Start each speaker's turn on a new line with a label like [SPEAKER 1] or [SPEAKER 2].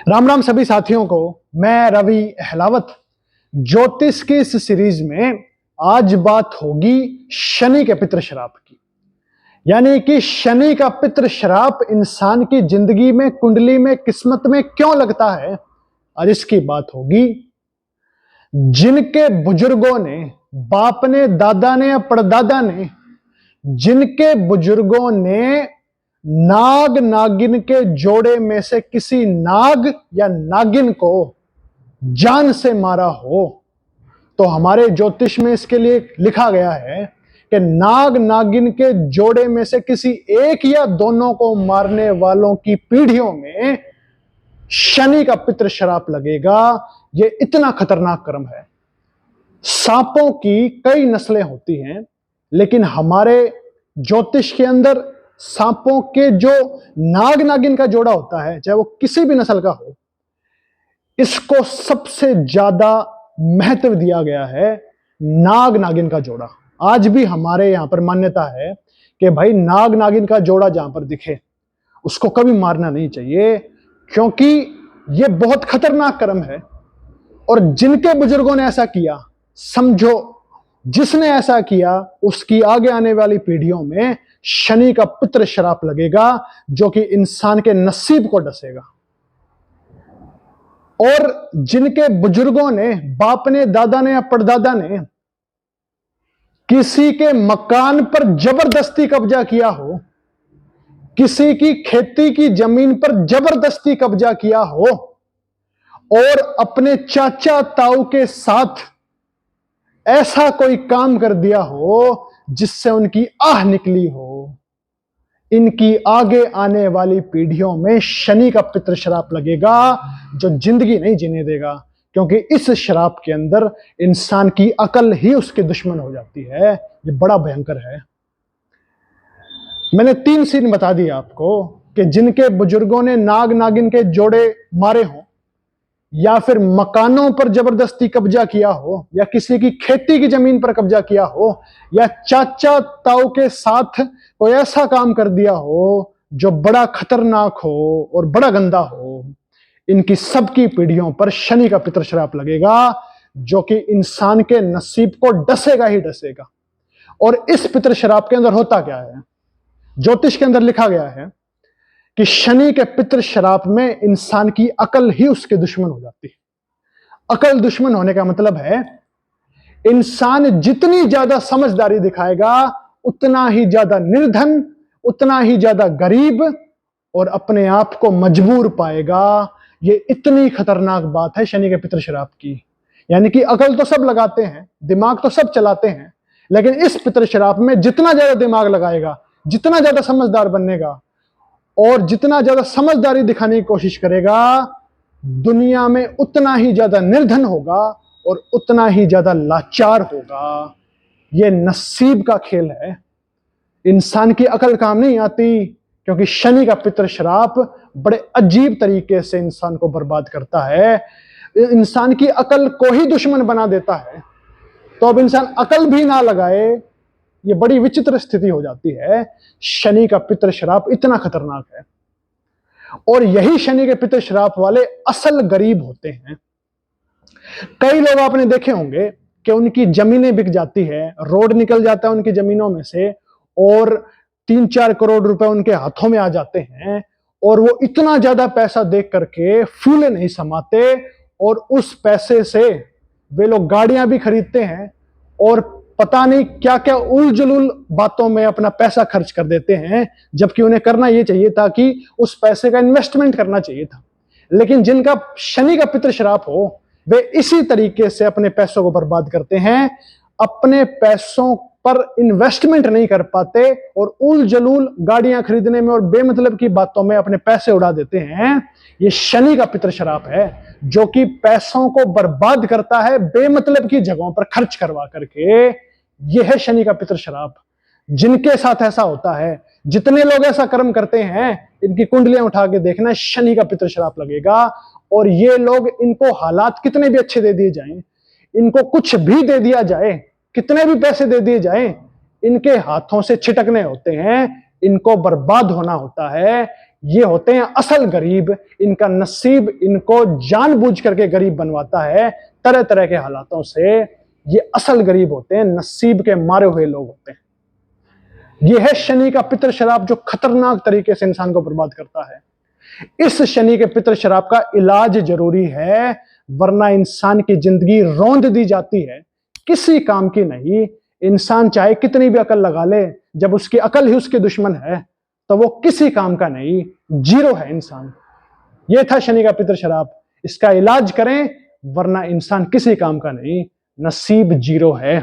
[SPEAKER 1] राम राम सभी साथियों को। मैं रवि अहलावत। ज्योतिष की इस सीरीज में आज बात होगी शनि के पितृ श्राप की। यानी कि शनि का पितृ श्राप इंसान की जिंदगी में, कुंडली में, किस्मत में क्यों लगता है, आज इसकी बात होगी। जिनके बुजुर्गों ने, बाप ने, दादा ने या परदादा ने, जिनके बुजुर्गों ने नाग नागिन के जोड़े में से किसी नाग या नागिन को जान से मारा हो, तो हमारे ज्योतिष में इसके लिए लिखा गया है कि नाग नागिन के जोड़े में से किसी एक या दोनों को मारने वालों की पीढ़ियों में शनि का पितृ श्राप लगेगा। यह इतना खतरनाक कर्म है। सांपों की कई नस्लें होती हैं, लेकिन हमारे ज्योतिष के अंदर सांपों के जो नाग नागिन का जोड़ा होता है, चाहे वो किसी भी नस्ल का हो, इसको सबसे ज्यादा महत्व दिया गया है। नाग नागिन का जोड़ा आज भी हमारे यहां पर मान्यता है कि भाई नाग नागिन का जोड़ा जहां पर दिखे उसको कभी मारना नहीं चाहिए, क्योंकि यह बहुत खतरनाक कर्म है। और जिनके बुजुर्गों ने ऐसा किया, समझो जिसने ऐसा किया उसकी आगे आने वाली पीढ़ियों में शनि का पितृ श्राप लगेगा, जो कि इंसान के नसीब को डसेगा। और जिनके बुजुर्गों ने, बाप ने, दादा ने या परदादा ने किसी के मकान पर जबरदस्ती कब्जा किया हो, किसी की खेती की जमीन पर जबरदस्ती कब्जा किया हो, और अपने चाचा ताऊ के साथ ऐसा कोई काम कर दिया हो जिससे उनकी आह निकली हो, इनकी आगे आने वाली पीढ़ियों में शनि का पितृ श्राप लगेगा, जो जिंदगी नहीं जीने देगा। क्योंकि इस श्राप के अंदर इंसान की अकल ही उसके दुश्मन हो जाती है। ये बड़ा भयंकर है। मैंने 3 सीन बता दिए आपको कि जिनके बुजुर्गों ने नाग नागिन के जोड़े मारे हों, या फिर मकानों पर जबरदस्ती कब्जा किया हो, या किसी की खेती की जमीन पर कब्जा किया हो, या चाचा ताऊ के साथ कोई ऐसा काम कर दिया हो जो बड़ा खतरनाक हो और बड़ा गंदा हो, इनकी सबकी पीढ़ियों पर शनि का पितृ श्राप लगेगा, जो कि इंसान के नसीब को डसेगा ही डसेगा। और इस पितृ श्राप के अंदर होता क्या है, ज्योतिष के अंदर लिखा गया है कि शनि के पितृ श्राप में इंसान की अकल ही उसके दुश्मन हो जाती है। अकल दुश्मन होने का मतलब है इंसान जितनी ज्यादा समझदारी दिखाएगा उतना ही ज्यादा निर्धन, उतना ही ज्यादा गरीब और अपने आप को मजबूर पाएगा। यह इतनी खतरनाक बात है शनि के पितृ श्राप की। यानी कि अकल तो सब लगाते हैं, दिमाग तो सब चलाते हैं, लेकिन इस पितृ श्राप में जितना ज्यादा दिमाग लगाएगा, जितना ज्यादा समझदार बनेगा और जितना ज्यादा समझदारी दिखाने की कोशिश करेगा, दुनिया में उतना ही ज्यादा निर्धन होगा और उतना ही ज्यादा लाचार होगा। यह नसीब का खेल है। इंसान की अकल काम नहीं आती, क्योंकि शनि का पितृ श्राप बड़े अजीब तरीके से इंसान को बर्बाद करता है, इंसान की अकल को ही दुश्मन बना देता है। तो अब इंसान अकल भी ना लगाए, ये बड़ी विचित्र स्थिति हो जाती है। शनि का पितृ श्राप इतना खतरनाक है। और यही शनि के पितृ श्राप वाले असल गरीब होते हैं। कई लोग आपने देखे होंगे कि उनकी जमीनें बिक जाती है, रोड निकल जाता है उनकी जमीनों में से, और 3-4 करोड़ रुपए उनके हाथों में आ जाते हैं, और वो इतना ज्यादा पैसा देख करके फूले नहीं समाते, और उस पैसे से वे लोग गाड़ियां भी खरीदते हैं और पता नहीं क्या क्या उलझुल बातों में अपना पैसा खर्च कर देते हैं, जबकि उन्हें करना यह चाहिए था कि उस पैसे का इन्वेस्टमेंट करना चाहिए था। लेकिन जिनका शनि का पितृ श्राप हो, वे इसी तरीके से अपने पैसों को बर्बाद करते हैं, अपने पैसों पर इन्वेस्टमेंट नहीं कर पाते और उलझुल गाड़ियां खरीदने में और बेमतलब की बातों में अपने पैसे उड़ा देते हैं। यह शनि का पितृ श्राप है, जो कि पैसों को बर्बाद करता है बेमतलब की जगहों पर खर्च करवा करके। यह है शनि का पितृ श्राप। जिनके साथ ऐसा होता है, जितने लोग ऐसा कर्म करते हैं, इनकी कुंडलियां उठा के देखना, शनि का पितृ श्राप लगेगा। और ये लोग, इनको हालात कितने भी अच्छे दे दिए जाएं, इनको कुछ भी दे दिया जाए, कितने भी पैसे दे दिए जाएं, इनके हाथों से छिटकने होते हैं, इनको बर्बाद होना होता है। ये होते हैं असल गरीब। इनका नसीब इनको जानबूझ करके गरीब बनवाता है तरह तरह के हालातों से। ये असल गरीब होते हैं, नसीब के मारे हुए लोग होते हैं। ये है शनि का पितर शराब, जो खतरनाक तरीके से इंसान को बर्बाद करता है। इस शनि के पितर शराब का इलाज जरूरी है, वरना इंसान की जिंदगी रौंद दी जाती है, किसी काम की नहीं। इंसान चाहे कितनी भी अकल लगा ले, जब उसकी अकल ही उसके दुश्मन है तो वो किसी काम का नहीं, जीरो है इंसान। ये था शनि का पितर शराब। इसका इलाज करें, वरना इंसान किसी काम का नहीं, नसीब जीरो है।